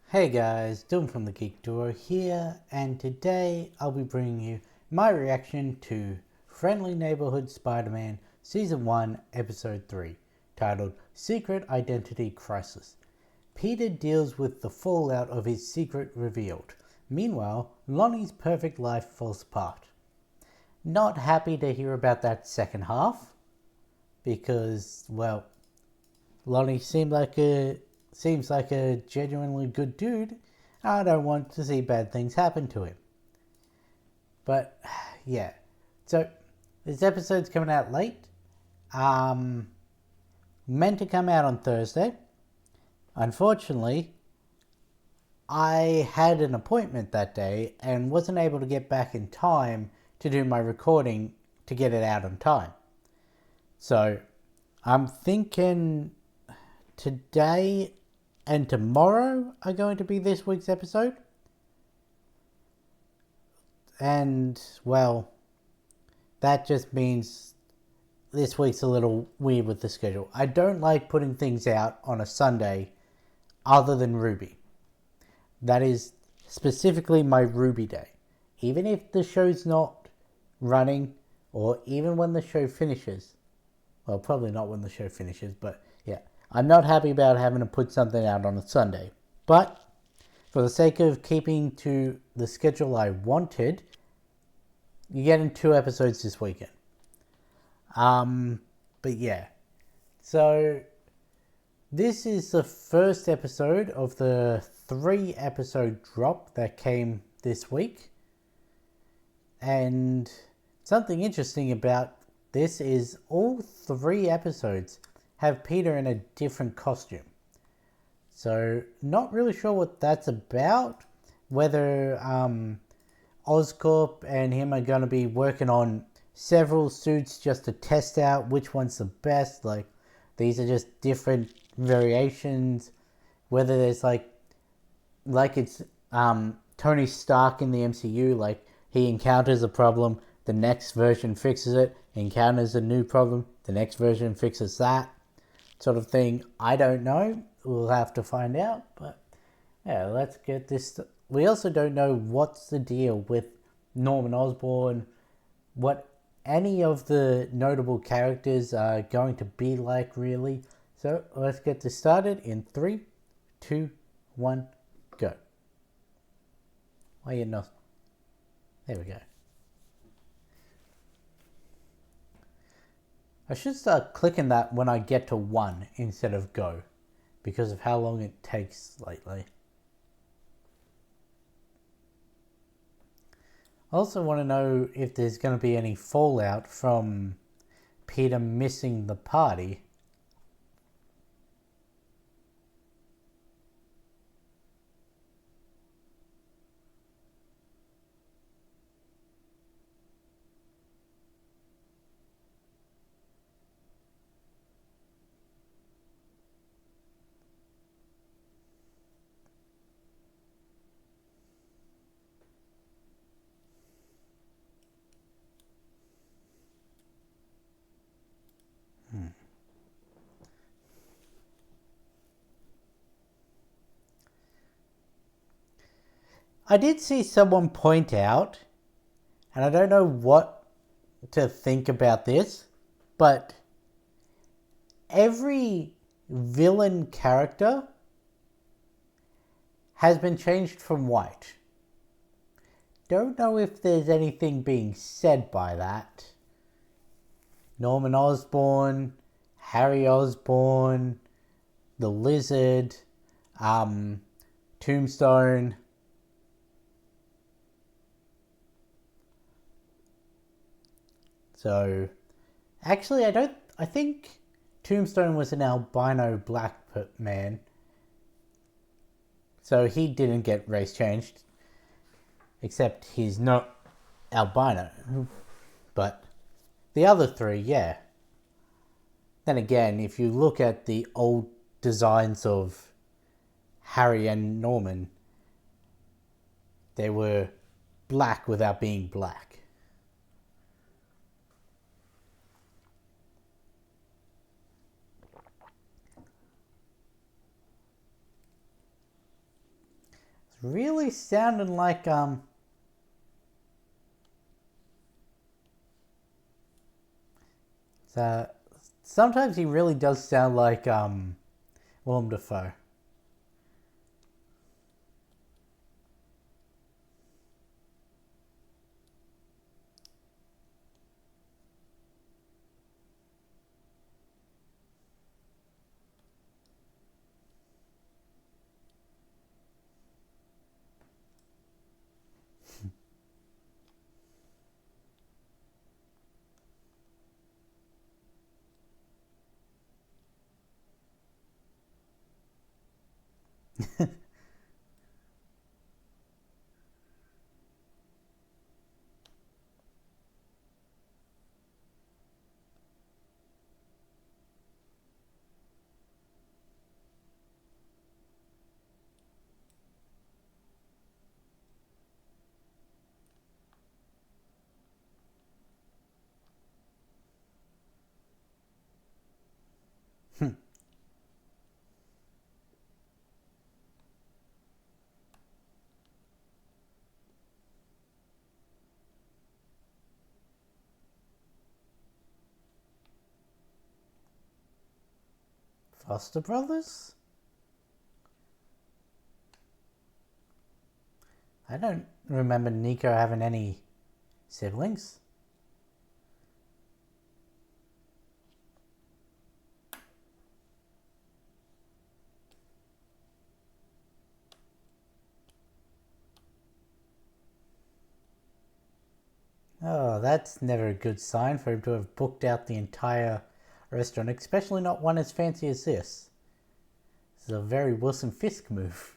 Hey guys, Dylan from the Geek Duo here, and today I'll be bringing you my reaction to Friendly Neighborhood Spider-Man Season 1, Episode 3, titled Secret Identity Crisis. Peter deals with the fallout of his secret revealed. Meanwhile, Lonnie's perfect life falls apart. Not happy to hear about that second half, because, well, Lonnie seems like a genuinely good dude. I don't want to see bad things happen to him. But yeah, so this episode's coming out late. Meant to come out on Thursday. Unfortunately, I had an appointment that day and wasn't able to get back in time to do my recording to get it out on time. So I'm thinking today and tomorrow are going to be this week's episode. And, well, that just means this week's a little weird with the schedule. I don't like putting things out on a Sunday other than Ruby. That is specifically my Ruby day. Even if the show's not running, or even when the show finishes. Well, probably not when the show finishes, but yeah. I'm not happy about having to put something out on a Sunday. But for the sake of keeping to the schedule I wanted, you're getting 2 episodes this weekend. But yeah. So this is the first episode of the 3 episode drop that came this week. And something interesting about this is all 3 episodes have Peter in a different costume. So not really sure what that's about. Whether Oscorp and him are going to be working on several suits just to test out which one's the best. Like, these are just different variations. Whether there's like it's Tony Stark in the MCU, like he encounters a problem, the next version fixes it, encounters a new problem, the next version fixes that sort of thing. I don't know. We'll have to find out. But yeah, let's get this. We also don't know what's the deal with Norman Osborn, what any of the notable characters are going to be like, really. So let's get this started in 3, 2, 1, go. Why you not? There we go. I should start clicking that when I get to 1 instead of go, because of how long it takes lately. I also want to know if there's going to be any fallout from Peter missing the party. I did see someone point out, and I don't know what to think about this, but every villain character has been changed from white. Don't know if there's anything being said by that. Norman Osborn, Harry Osborn, the Lizard, Tombstone. So, actually, I think Tombstone was an albino black man. So he didn't get race changed. Except he's not albino. But the other 3, yeah. Then again, if you look at the old designs of Harry and Norman, they were black without being black. really sounding like so sometimes he really does sound like Willem Dafoe. Foster brothers? I don't remember Nico having any siblings. Oh, that's never a good sign for him to have booked out the entire restaurant, especially not one as fancy as this. This is a very Wilson Fisk move.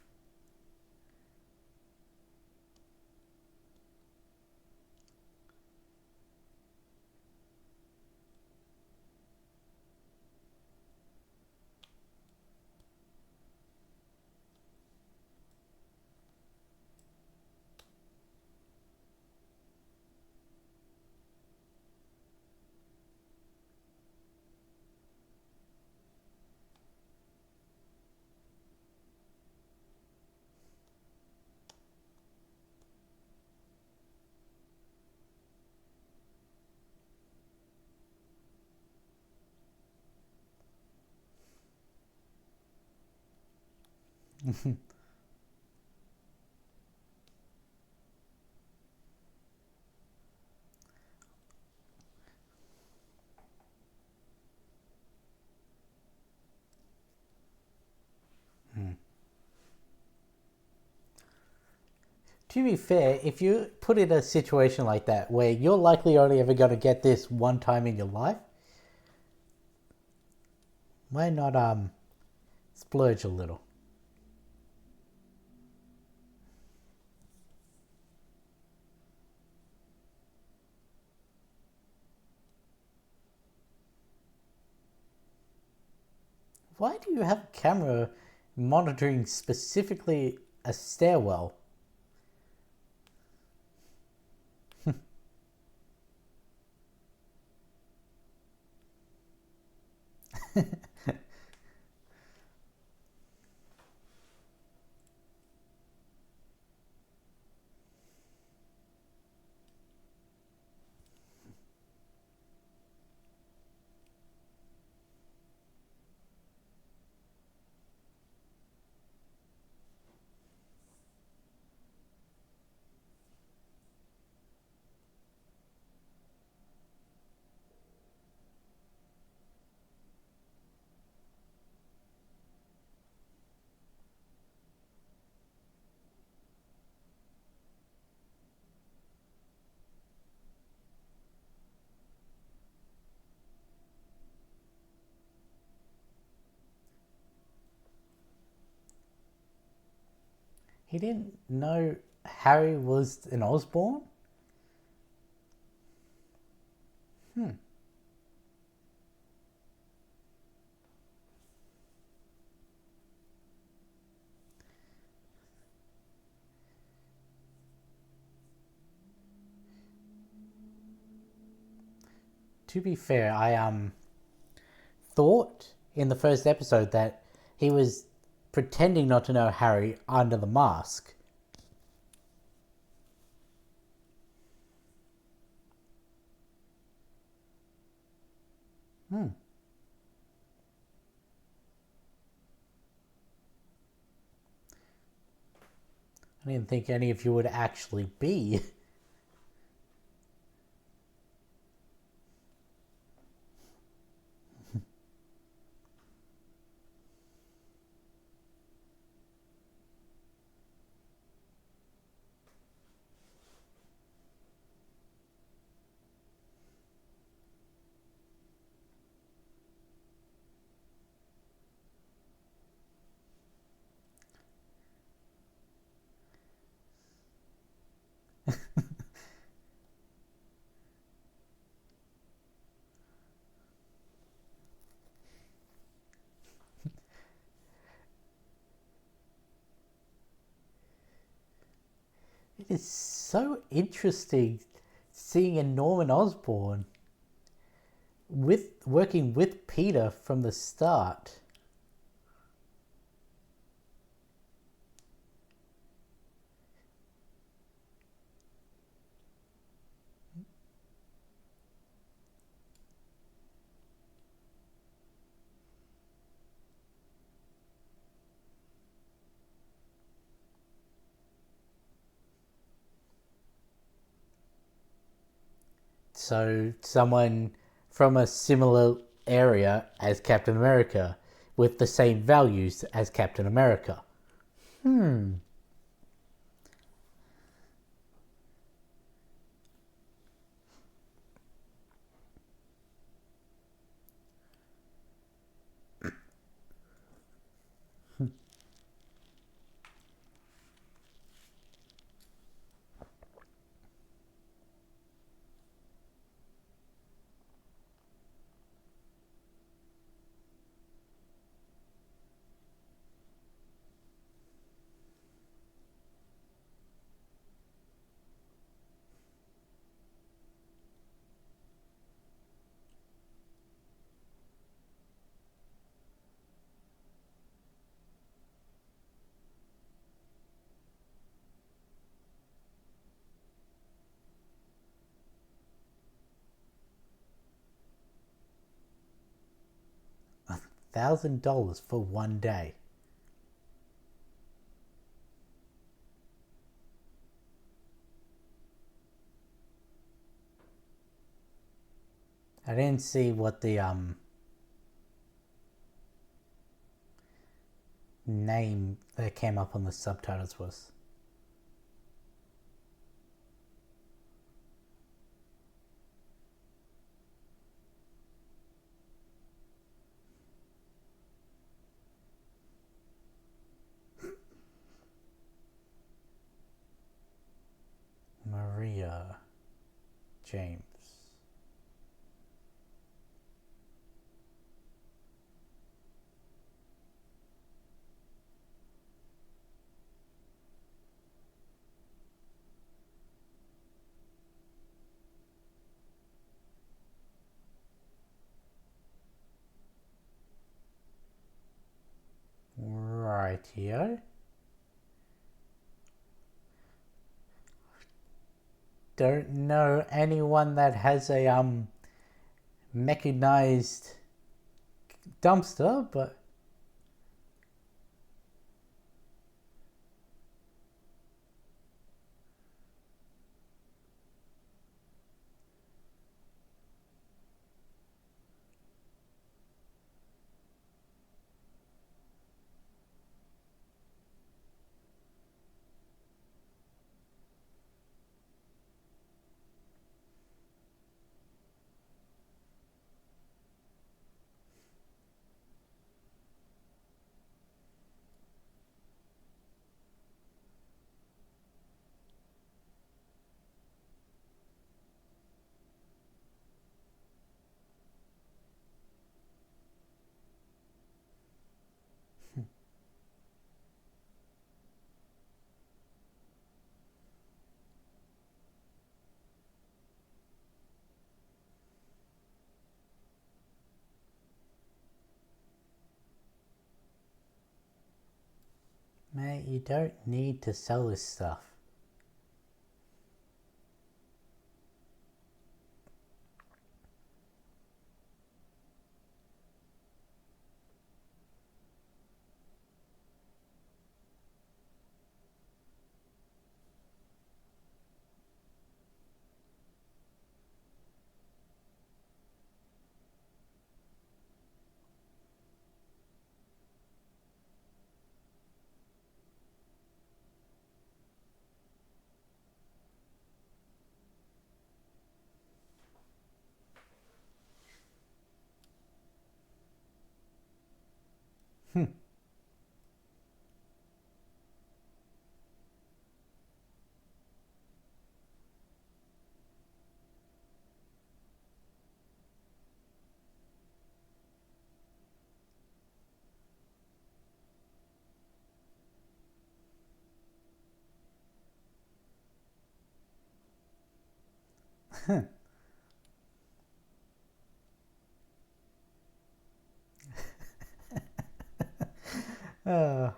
To be fair, if you put in a situation like that where you're likely only ever going to get this one time in your life, why not splurge a little? Why do you have a camera monitoring specifically a stairwell? He didn't know Harry was an Osborn? To be fair, I thought in the first episode that he was pretending not to know Harry under the mask, Hmm. I didn't think any of you would actually be. It is so interesting seeing a Norman Osborn working with Peter from the start. So someone from a similar area as Captain America with the same values as Captain America. Hmm. 1,000 dollars for one day. I didn't see what the name that came up on the subtitles was. Maria James. Right here. Don't know anyone that has a mechanized dumpster, but mate, you don't need to sell this stuff. uh,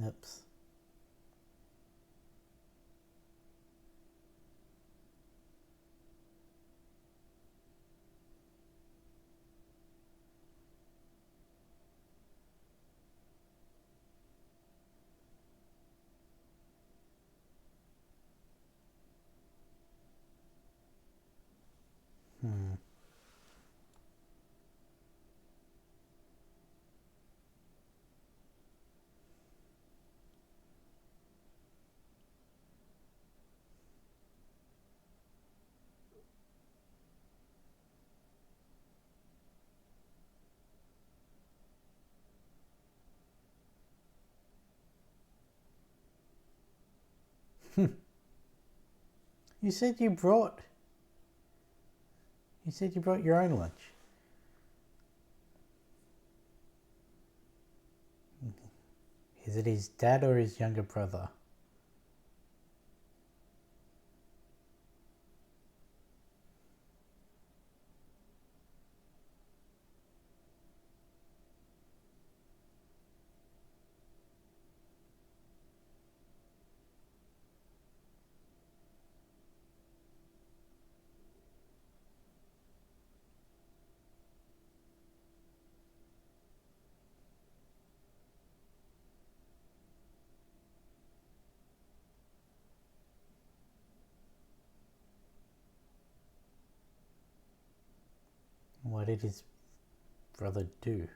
oops. Hmm. You said you brought. You said you brought your own lunch. Is it his dad or his younger brother? What did his brother do?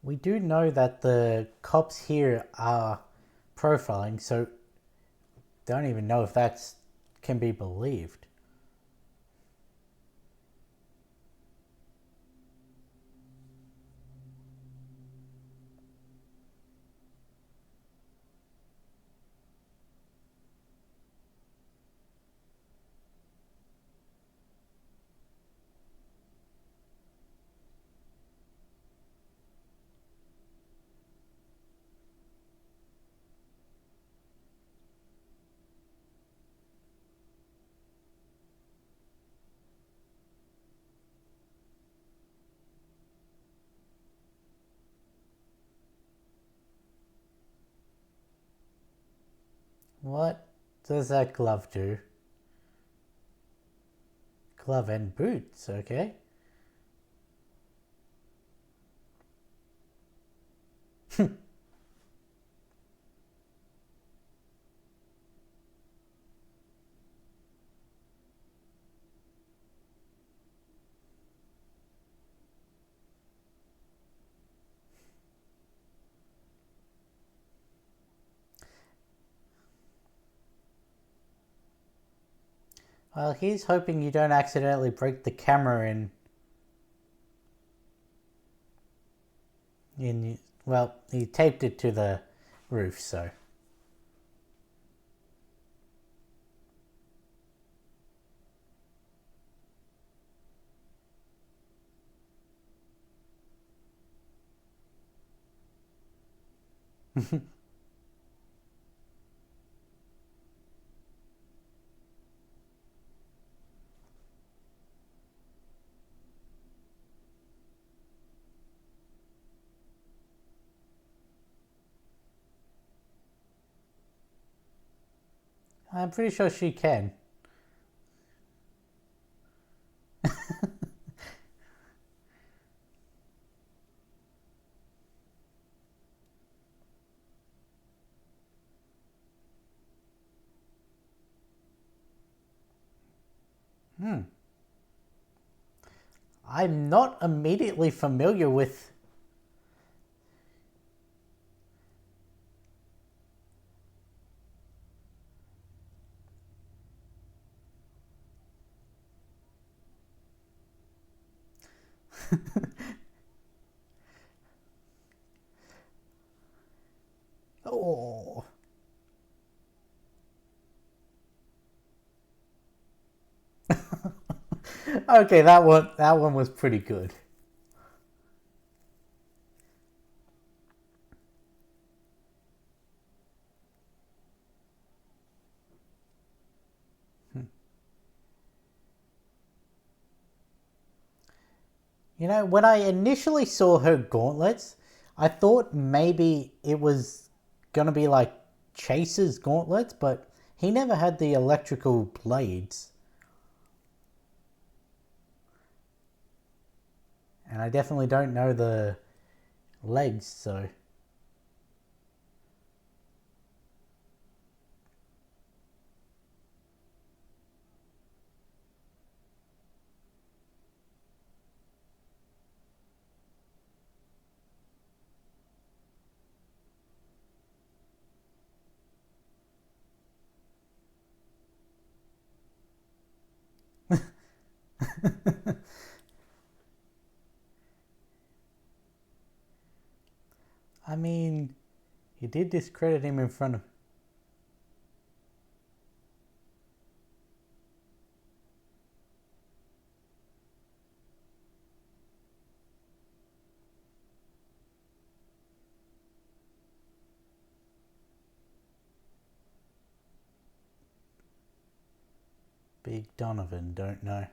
We do know that the cops here are profiling, so don't even know if that's can be believed. What does that glove do? Glove and boots, okay. Well, he's hoping you don't accidentally break the camera in. Well, he taped it to the roof, so. I'm pretty sure she can. I'm not immediately familiar with. Oh. Okay, that one was pretty good. You know, when I initially saw her gauntlets, I thought maybe it was gonna be like Chase's gauntlets, but he never had the electrical blades. And I definitely don't know the legs, so. I mean, he did discredit him in front of. Big Donovan, don't know.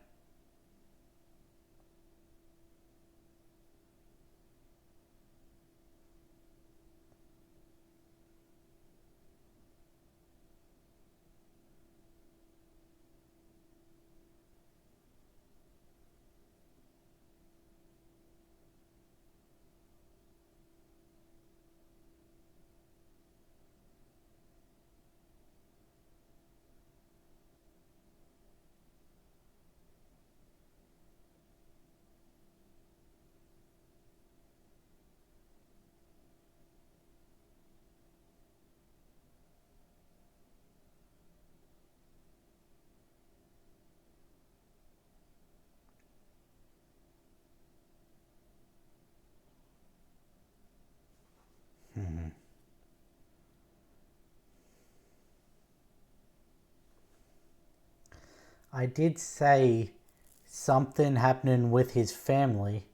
I did say something happening with his family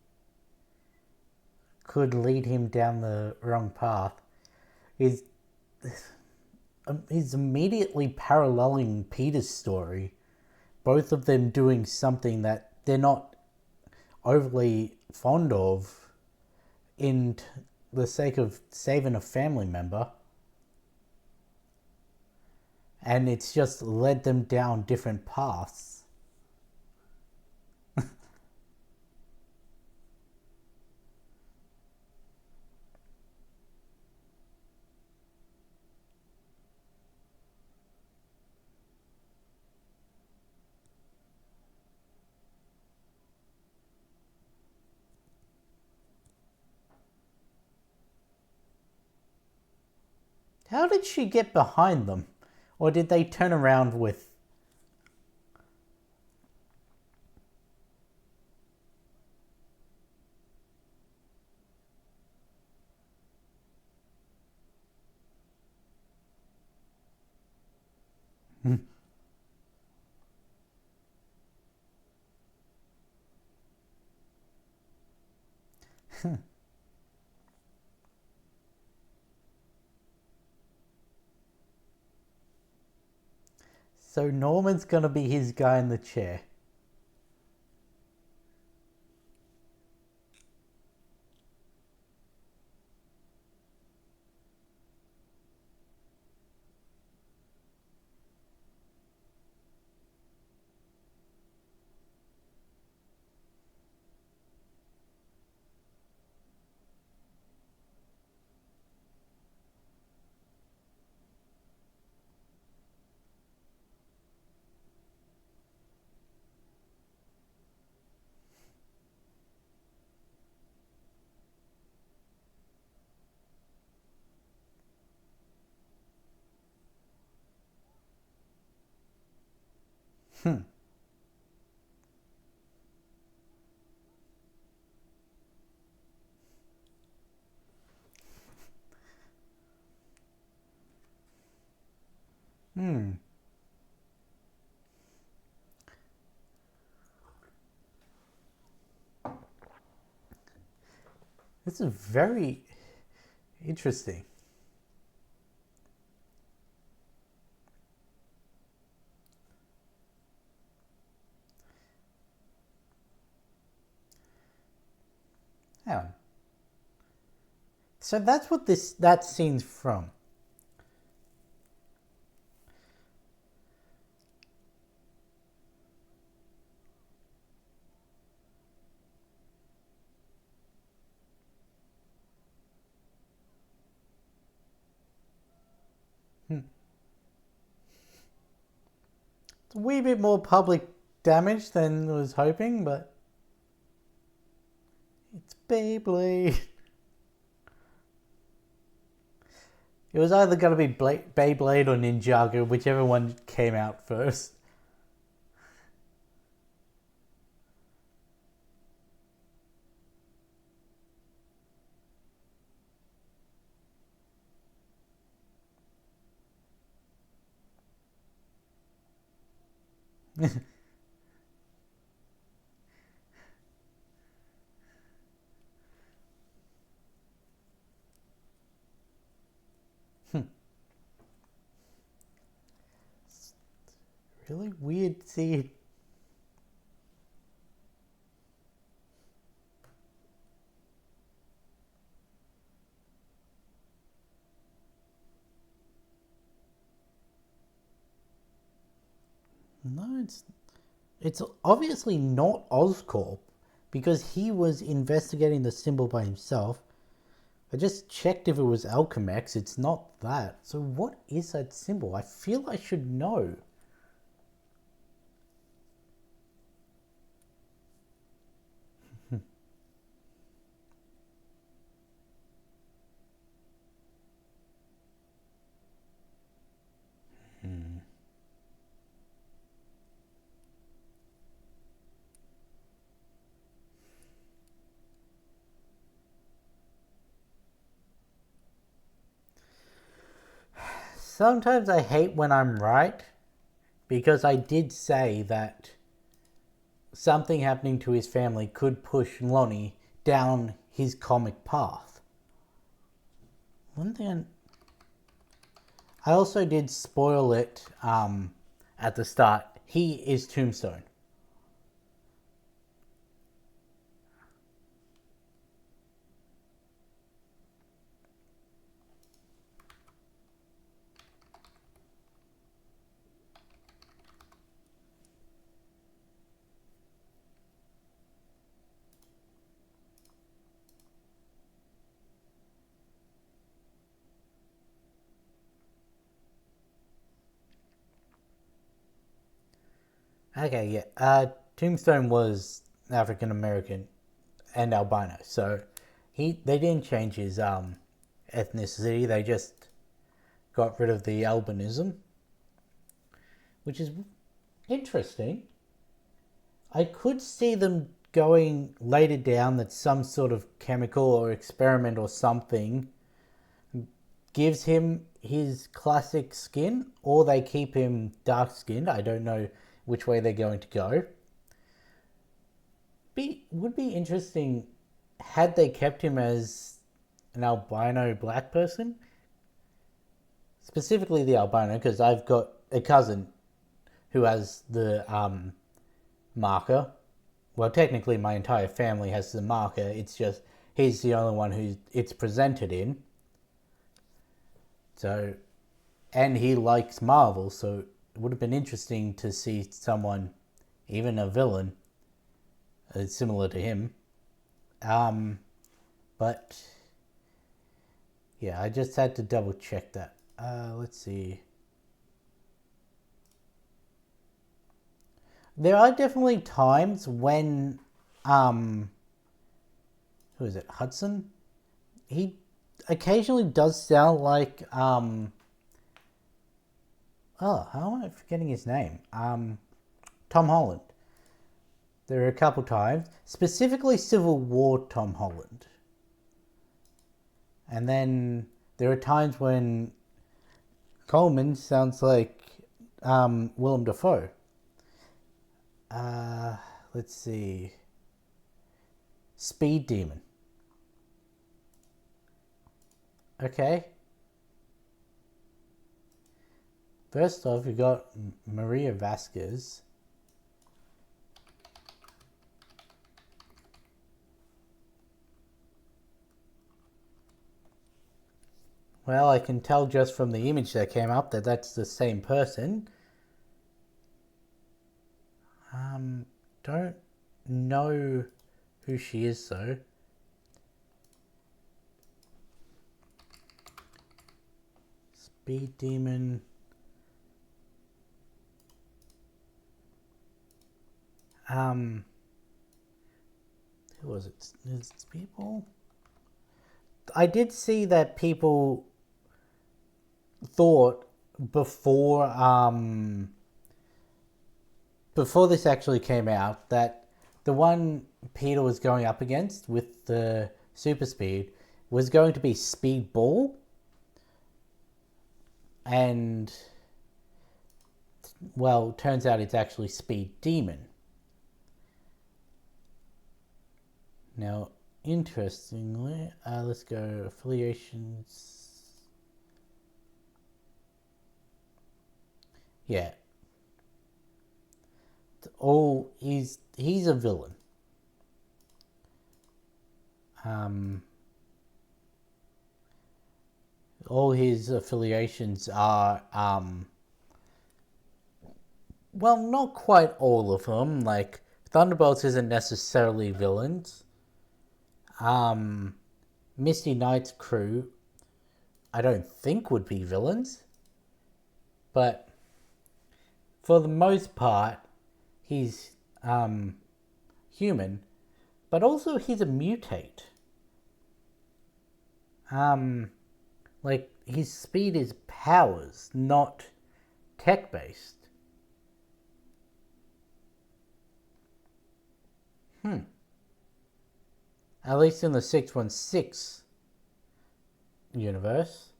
could lead him down the wrong path. Is He's immediately paralleling Peter's story, both of them doing something that they're not overly fond of in the sake of saving a family member. And it's just led them down different paths. How did she get behind them? Or did they turn around with. So Norman's gonna be his guy in the chair. Hmm. Hmm. This is very interesting. Yeah. So that's what that scene's from. Hmm. It's a wee bit more public damage than I was hoping, but it's Beyblade. It was either going to be Beyblade or Ninjago, whichever one came out first. Really weird scene. No, it's obviously not Oscorp because he was investigating the symbol by himself. I just checked if it was Alchemex. It's not that. So what is that symbol? I feel I should know. Sometimes I hate when I'm right because I did say that something happening to his family could push Lonnie down his comic path. One thing I also did spoil it at the start. He is Tombstone. Okay, yeah. Tombstone was African American and albino, so they didn't change his ethnicity. They just got rid of the albinism, which is interesting. I could see them going later down that some sort of chemical or experiment or something gives him his classic skin, or they keep him dark skinned. I don't know which way they're going to go. Would be interesting had they kept him as an albino black person, specifically the albino, because I've got a cousin who has the marker. Well, technically, my entire family has the marker. It's just he's the only one who it's presented in. So, and he likes Marvel, so it would have been interesting to see someone, even a villain, similar to him. Um, but yeah, I just had to double check that. Let's see. There are definitely times when, who is it, Hudson? He occasionally does sound like, oh, how am I forgetting his name? Tom Holland. There are a couple times, specifically Civil War Tom Holland. And then there are times when Coleman sounds like Willem Dafoe. Let's see. Speed Demon. Okay. First off, we got Maria Vasquez. Well, I can tell just from the image that came up that that's the same person. Don't know who she is though. Speed Demon. Who was it? Is it people? I did see that people thought before this actually came out that the one Peter was going up against with the super speed was going to be Speedball, and well, turns out it's actually Speed Demon. Now, interestingly, let's go affiliations. Yeah. He's a villain. All his affiliations are well, not quite all of them. Like Thunderbolts isn't necessarily villains. Misty Knight's crew, I don't think would be villains, but for the most part, he's human, but also he's a mutate. Like his speed is powers, not tech based. At least in the 616 universe.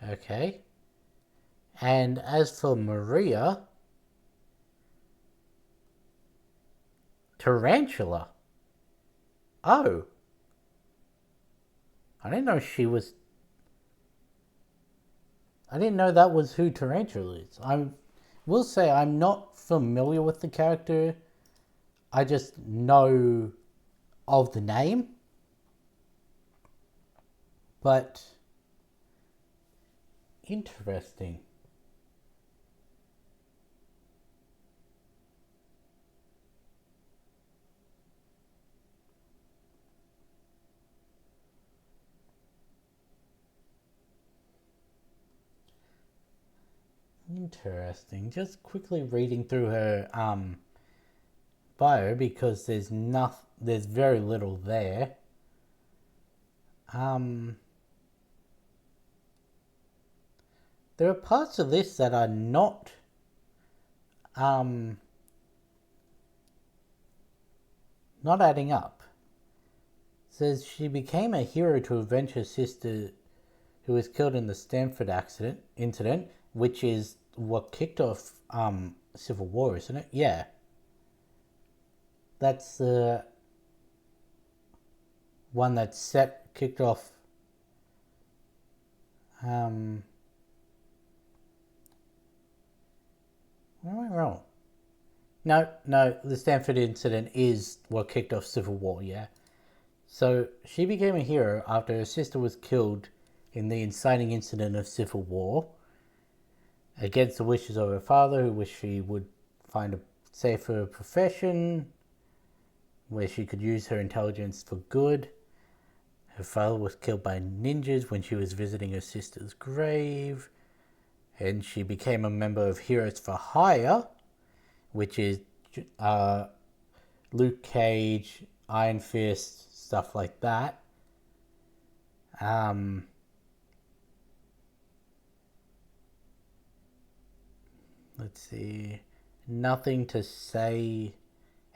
Okay. And as for Maria, Tarantula. Oh. I didn't know that was who Tarantula is. I will say I'm not familiar with the character. I just know of the name. But interesting. Interesting. Just quickly reading through her bio because there's very little there. There are parts of this that are not not adding up. It says she became a hero to avenge her sister who was killed in the Stanford incident, which is what kicked off Civil War, isn't it? Yeah. That's the one that kicked off Am I wrong? No, the Stanford incident is what kicked off Civil War, yeah. So she became a hero after her sister was killed in the inciting incident of Civil War, against the wishes of her father, who wished she would find a safer profession where she could use her intelligence for good. Her father was killed by ninjas when she was visiting her sister's grave, and she became a member of Heroes for Hire, which is Luke Cage, Iron Fist, stuff like that. let's see, nothing to say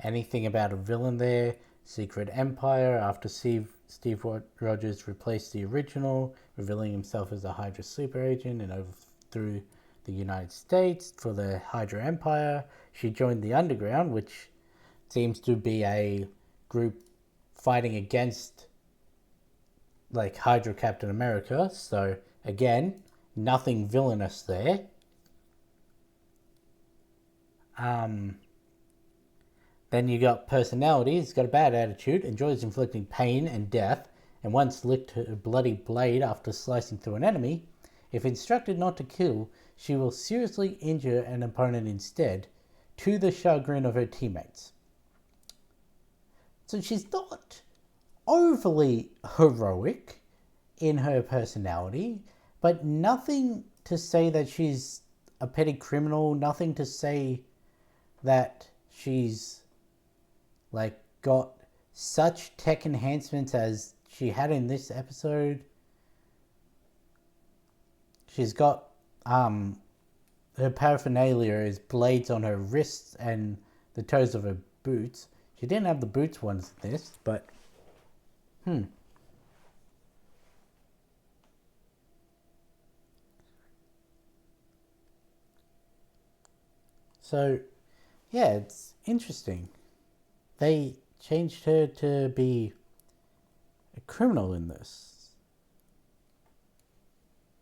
anything about a villain there. Secret Empire, after Steve Rogers replaced the original, revealing himself as a Hydra super agent and overthrew the United States for the Hydra Empire. She joined the Underground, which seems to be a group fighting against like Hydra Captain America. So again, nothing villainous there. Then you got personality. He's got a bad attitude, enjoys inflicting pain and death, and once licked a bloody blade after slicing through an enemy. If instructed not to kill, she will seriously injure an opponent instead, to the chagrin of her teammates. So she's not overly heroic in her personality, but nothing to say that she's a petty criminal, nothing to say that she's like got such tech enhancements as she had in this episode. She's got her paraphernalia is blades on her wrists and the toes of her boots. She didn't have the boots ones in this, but So yeah, it's interesting. They changed her to be a criminal in this.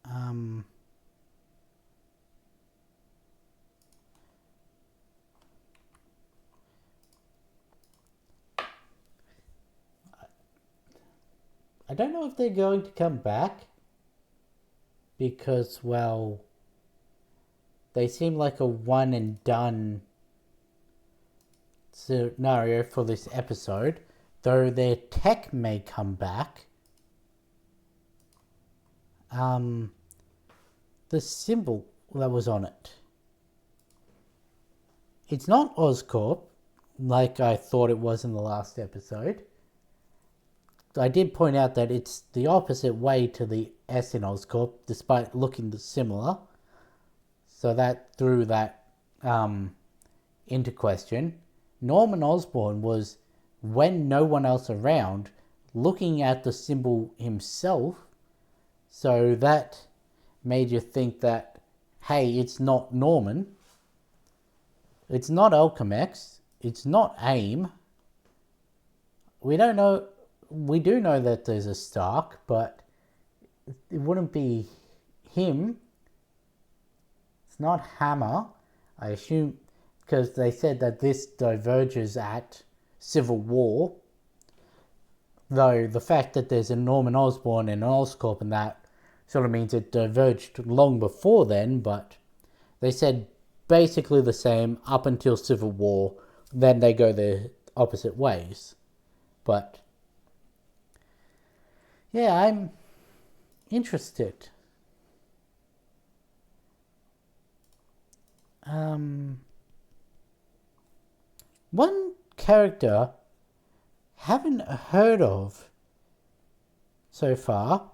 I don't know if they're going to come back because, well, they seem like a one and done scenario for this episode, though their tech may come back. The symbol that was on it, it's not Oscorp like I thought it was in the last episode. I did point out that it's the opposite way to the S in Oscorp, despite looking similar. So that threw that into question. Norman Osborn was, when no one else around, looking at the symbol himself. So that made you think that, hey, it's not Norman. It's not Alchemax. It's not AIM. We don't know. We do know that there's a Stark, but it wouldn't be him. It's not Hammer, I assume, because they said that this diverges at Civil War. Though the fact that there's a Norman Osborn and an Oscorp and that sort of means it diverged long before then, but they said basically the same up until Civil War, then they go their opposite ways. But yeah, I'm interested. One character haven't heard of so far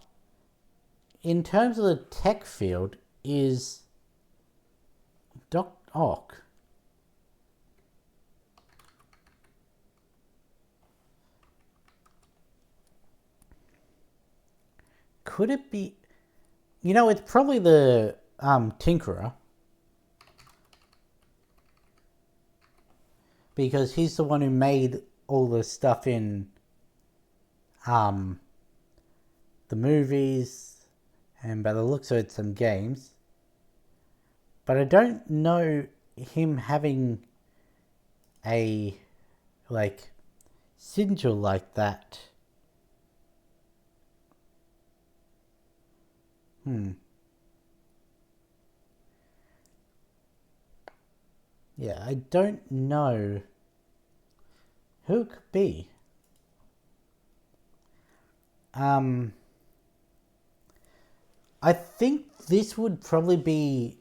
in terms of the tech field is Doc Ock. Could it be? You know, it's probably the Tinkerer. Because he's the one who made all the stuff in the movies and by the looks of it, some games. But I don't know him having a sigil like that. Yeah, I don't know who it could be. I think this would probably be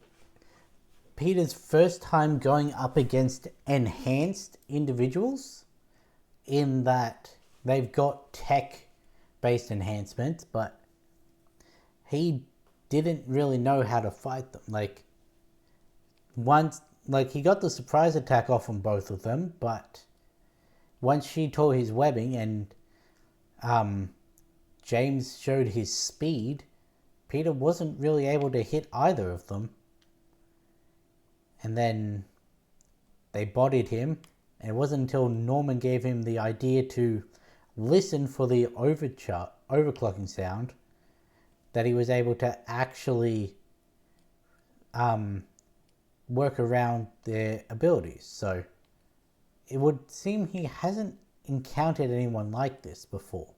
Peter's first time going up against enhanced individuals, in that they've got tech-based enhancements, but he didn't really know how to fight them. Like, once, like, he got the surprise attack off on both of them, but once she tore his webbing and James showed his speed, Peter wasn't really able to hit either of them. And then they bodied him, and it wasn't until Norman gave him the idea to listen for the overclocking sound that he was able to actually work around their abilities. So it would seem he hasn't encountered anyone like this before.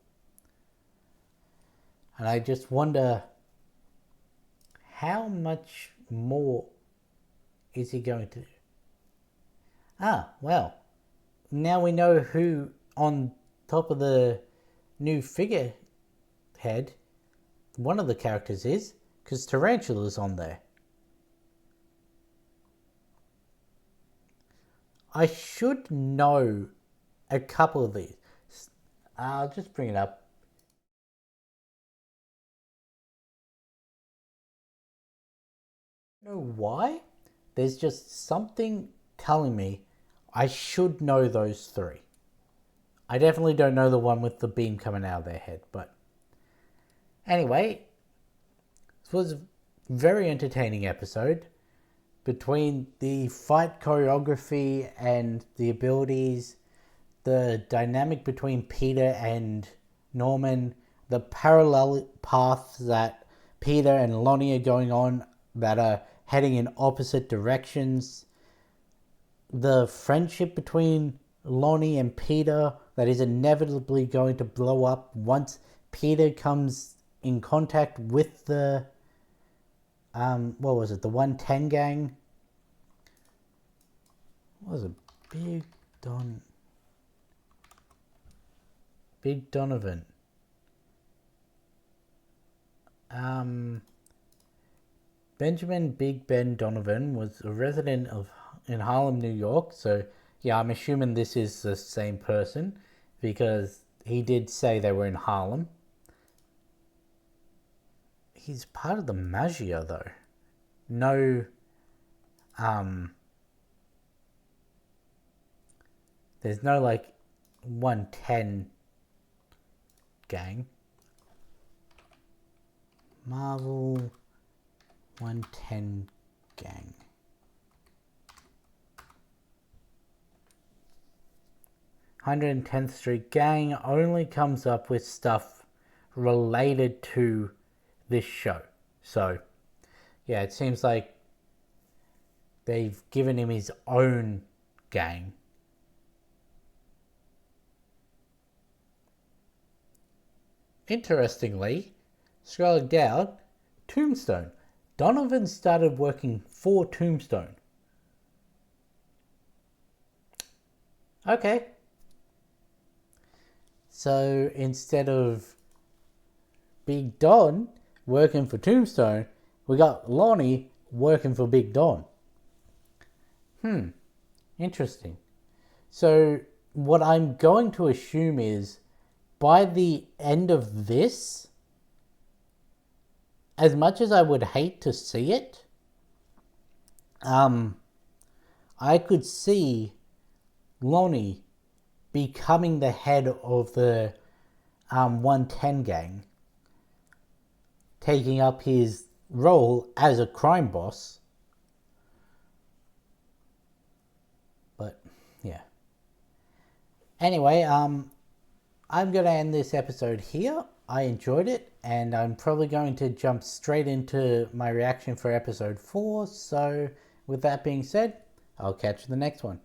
And I just wonder, how much more is he going to do? Well, now we know who on top of the new figurehead one of the characters is, because Tarantula's on there. I should know a couple of these. I'll just bring it up. I don't know why? There's just something telling me I should know those three. I definitely don't know the one with the beam coming out of their head, but anyway, this was a very entertaining episode. Between the fight choreography and the abilities, the dynamic between Peter and Norman, the parallel paths that Peter and Lonnie are going on that are heading in opposite directions, the friendship between Lonnie and Peter that is inevitably going to blow up once Peter comes in contact with the what was it, the 110 gang? What was it? Big Donovan. Benjamin Big Ben Donovan was a resident in Harlem, New York. So yeah, I'm assuming this is the same person because he did say they were in Harlem. He's part of the Magia though. No, there's no like 110 gang. Marvel 110 gang. 110th Street gang only comes up with stuff related to this show. So, yeah, it seems like they've given him his own gang. Interestingly, scrolling down, Tombstone. Donovan started working for Tombstone. Okay. So instead of Big Don working for Tombstone, we got Lonnie working for Big Don. Interesting. So what I'm going to assume is by the end of this, as much as I would hate to see it, I could see Lonnie becoming the head of the 110 gang, taking up his role as a crime boss. But yeah. Anyway, I'm going to end this episode here. I enjoyed it, and I'm probably going to jump straight into my reaction for episode 4. So with that being said, I'll catch you in the next one.